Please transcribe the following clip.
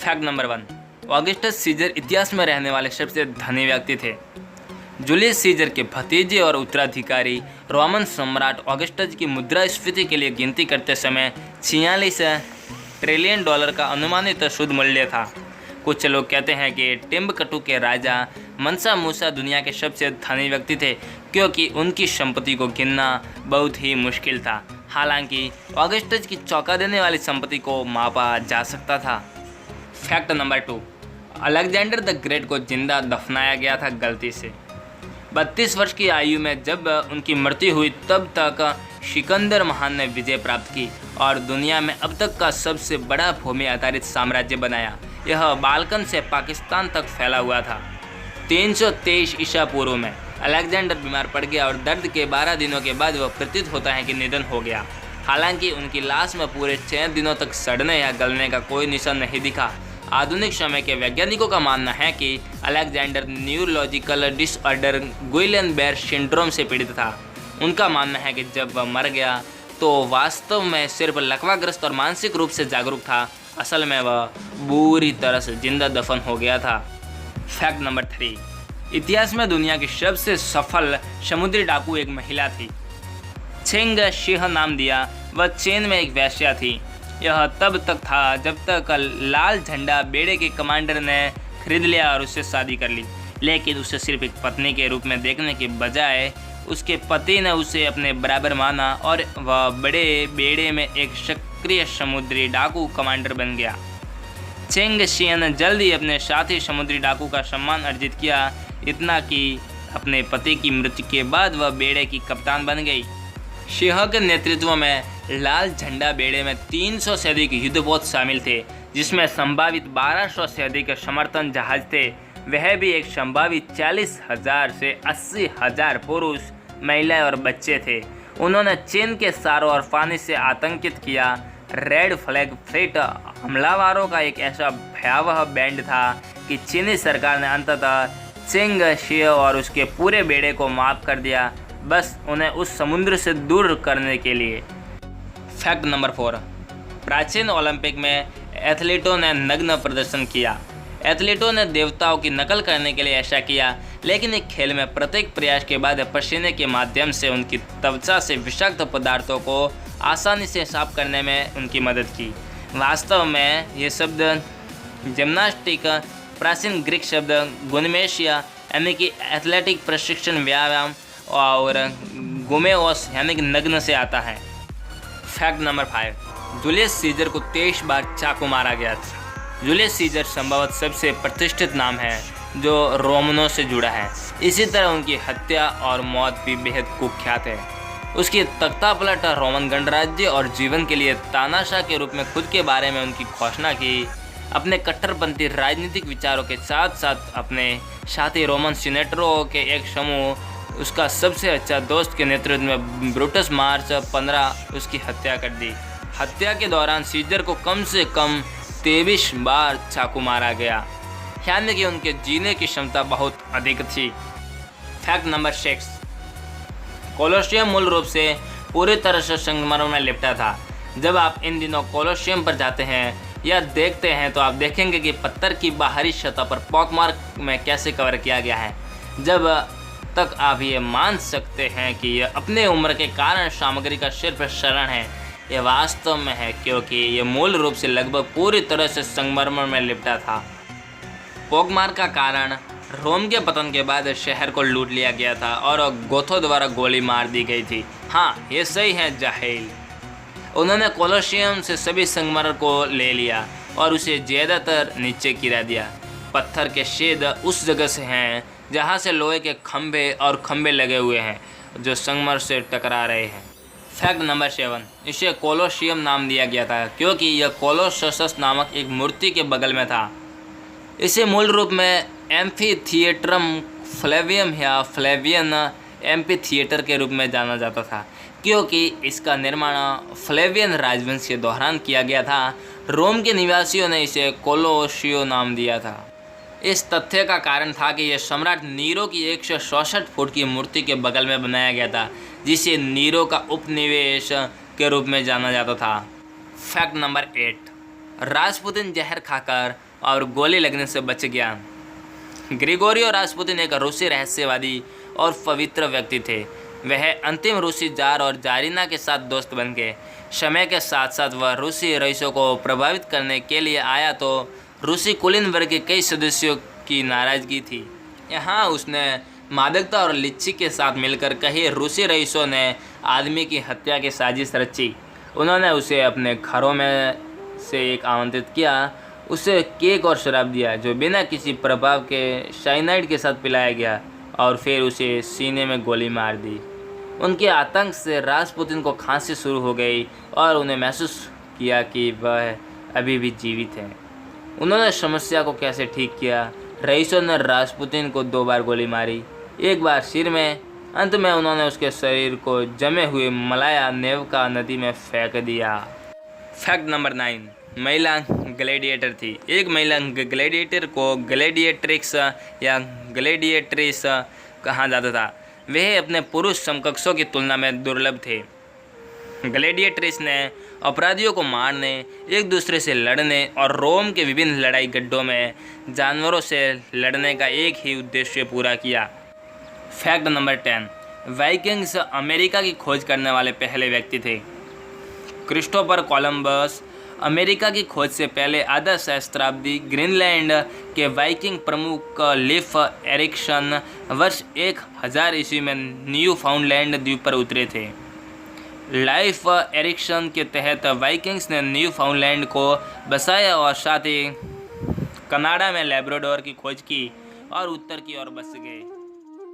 Fact number 1, Augustus scissor इतिहास में रहने वाले सबसे धनी व्यक्ति थे। जूलियस सीजर के भतीजे और उत्तराधिकारी रोमन सम्राट ऑगस्टस की मुद्रास्फीति के लिए गिनती करते समय 46 ट्रिलियन डॉलर का अनुमानित शुद्ध मूल्य था। कुछ लोग कहते हैं कि टिम्बकटू के राजा मनसा मूसा दुनिया के सबसे धनी व्यक्ति थे, क्योंकि उनकी संपत्ति को गिनना बहुत ही मुश्किल था। हालांकि ऑगस्टस की चौंका देने वाली संपत्ति को मापा जा सकता था। Fact number 2, Alexander the great को जिंदा दफनाया गया था गलती से। 32 वर्ष की आयु में जब उनकी मृत्यु हुई तब तक सिकंदर महान ने विजय प्राप्त की और दुनिया में अब तक का सबसे बड़ा भूमि आधारित साम्राज्य बनाया। यह बाल्कन से पाकिस्तान तक फैला हुआ था। 323 ईसा पूर्व में अलेक्जेंडर बीमार पड़ गया और दर्द के 12 दिनों के बाद वह प्रतीत होता है कि निधन हो गया। हालांकि उनकी लाश में पूरे 6 दिनों तक सड़ने या गलने का कोई निशान नहीं दिखा। आधुनिक समय के वैज्ञानिकों का मानना है कि Alexander neurological disorder Guillain-bear syndrome से पीड़ित था। उनका मानना है कि जब वह मर गया तो वास्तव में सिर्फ लकवाग्रस्त और मानसिक रूप से जागरूक था। असल में वह बुरी तरह से जिंदा दफन हो गया था। फैक्ट नंबर 3, इतिहास में दुनिया की सबसे सफल समुद्री डाकू एक महिला थी। छेंग शिह नाम दिया। वह चीन में एक वेश्या थी। यह तब तक था जब तक लाल झंडा बेड़े के कमांडर ने खरीद लिया और उससे शादी कर ली, लेकिन उसे सिर्फ एक पत्नी के रूप में देखने के बजाय उसके पति ने उसे अपने बराबर माना और वह बड़े बेड़े में एक सक्रिय समुद्री डाकू कमांडर बन गया। चेंग शिया ने जल्द ही अपने साथी समुद्री डाकू का सम्मान अर्जित किया, इतना कि अपने पति की मृत्यु के बाद वह बेड़े की कप्तान बन गई। शिह के नेतृत्व में लाल झंडा बेड़े में 300 से अधिक युद्धपोत शामिल थे, जिसमें संभावित 1200 से अधिक समर्थन जहाज थे। वह भी एक संभावित 40,000 से 80,000 पुरुष, महिलाएं और बच्चे थे। उन्होंने चीन के सारों और फानी से आतंकित किया। रेड फ्लैग फ्लीट हमलावरों का एक ऐसा भयावह बैंड था कि चीनी सरकार ने अंततः चेंग शिया और उसके पूरे बेड़े को माफ कर दिया, बस उन्हें उस समुद्र से दूर करने के लिए। फैक्ट नंबर 4, प्राचीन ओलंपिक में एथलीटों ने नग्न प्रदर्शन किया। एथलीटों ने देवताओं की नकल करने के लिए ऐसा किया, लेकिन एक खेल में प्रत्येक प्रयास के बाद पसीने के माध्यम से उनकी त्वचा से विषाक्त पदार्थों को आसानी से साफ करने में उनकी मदद की। वास्तव में ये शब्द जिम्नास्टिक प्राचीन ग्रीक शब्द गुनमेशिया यानी कि एथलेटिक प्रशिक्षण व्यायाम और गुमेओस यानी कि नग्न से आता है। फैक्ट नंबर 5, जूलियस सीजर को 23 बार चाकू मारा गया था। जूलियस सीजर संभवतः सबसे प्रतिष्ठित नाम है जो रोमनों से जुड़ा है। इसी तरह उनकी हत्या और मौत भी बेहद कुख्यात है। उसकी तख्तापलट रोमन गणराज्य और जीवन के लिए तानाशाह के रूप में खुद के बारे में उनकी घोषणा की। अपने कट्टरपंथी राजनीतिक विचारों के साथ साथ अपने साथी रोमन सीनेटरों के एक समूह, उसका सबसे अच्छा दोस्त के नेतृत्व में ब्रूटस मार्च 15 उसकी हत्या कर दी। हत्या के दौरान सीजर को कम से कम 23 बार चाकू मारा गया, यानी कि उनके जीने की क्षमता बहुत अधिक थी। फैक्ट नंबर 6, कोलोसियम मूल रूप से पूरी तरह से संगमरमर में लिपटा था। जब आप इन दिनों कोलोसियम पर जाते हैं या देखते हैं तो आप देखेंगे कि पत्थर की बाहरी सतह पर पॉकमार्क में कैसे कवर किया गया है। जब तक आप ये मान सकते हैं कि यह अपने उम्र के कारण सामग्री का सिर्फ शरण है, यह वास्तव में है क्योंकि यह मूल रूप से लगभग पूरी तरह से संगमरमर में लिपटा था। पॉकमार्क का कारण रोम के पतन के बाद शहर को लूट लिया गया था और गोथों द्वारा गोली मार दी गई थी। हाँ, ये सही है जाहिल। उन्होंने कोलोसियम से सभी संगमरमर को ले लिया और उसे ज़्यादातर नीचे गिरा दिया। पत्थर के छेद उस जगह से हैं जहाँ से लोहे के खंभे लगे हुए हैं जो संगमरमर से टकरा रहे हैं। फैक्ट नंबर 7, इसे कोलोसियम नाम दिया गया था क्योंकि यह कोलोसस नामक एक मूर्ति के बगल में था। इसे मूल रूप में एम्फीथिएट्रम फ्लेवियम या फ्लेवियन एम्फीथिएटर के रूप में जाना जाता था, क्योंकि इसका निर्माण फ्लेवियन राजवंश के दौरान किया गया था। रोम के निवासियों ने इसे कोलोसियो नाम दिया था। इस तथ्य का कारण था कि यह सम्राट नीरो की 166 फुट की मूर्ति के बगल में बनाया गया था, जिसे नीरो का उपनिवेश के रूप में जाना जाता था। फैक्ट नंबर 8, रास्पुतिन जहर खाकर और गोली लगने से बच गया। ग्रिगोरियो रास्पुतिन एक रूसी रहस्यवादी और पवित्र व्यक्ति थे। वह अंतिम रूसी जार और जारीना के साथ दोस्त बन गए। समय के साथ साथ वह रूसी रईसों को प्रभावित करने के लिए आया तो रूसी कुलीन वर्ग के कई सदस्यों की नाराज़गी थी। यहाँ उसने मादकता और लिच्ची के साथ मिलकर कई रूसी रईसों ने आदमी की हत्या की साजिश रची। उन्होंने उसे अपने घरों में से एक आमंत्रित किया, उसे केक और शराब दिया जो बिना किसी प्रभाव के साइनाइड के साथ पिलाया गया और फिर उसे सीने में गोली मार दी। उनके आतंक से रास्पुतिन को खांसी शुरू हो गई और उन्हें महसूस किया कि वह अभी भी जीवित है। उन्होंने समस्या को कैसे ठीक किया? रईसों ने रास्पुतिन को 2 बार गोली मारी, एक बार सिर में। अंत में उन्होंने उसके शरीर को जमे हुए मलाया नेवका नदी में फेंक दिया। फैक्ट नंबर 9, महिला ग्लैडिएटर थी। एक महिला ग्लैडिएटर को ग्लैडिएट्रिक्स या ग्लैडिएट्रिस कहा जाता था। वह अपने पुरुष समकक्षों की तुलना में दुर्लभ थे। ग्लैडिएट्रिस ने अपराधियों को मारने, एक दूसरे से लड़ने और रोम के विभिन्न लड़ाई गड्ढों में जानवरों से लड़ने का एक ही उद्देश्य पूरा किया। फैक्ट नंबर 10, वाइकिंग्स अमेरिका की खोज करने वाले पहले व्यक्ति थे। क्रिस्टोफर कोलंबस अमेरिका की खोज से पहले आधा सहस्त्राब्दी ग्रीनलैंड के वाइकिंग प्रमुख लीफ एरिक्सन वर्ष 1000 ईस्वी में न्यू फाउंडलैंड द्वीप पर उतरे थे। लाइफ एरिक्सन के तहत वाइकिंग्स ने न्यू फाउंडलैंड को बसाया और साथ ही कनाडा में लैब्राडोर की खोज की और उत्तर की ओर बस गए।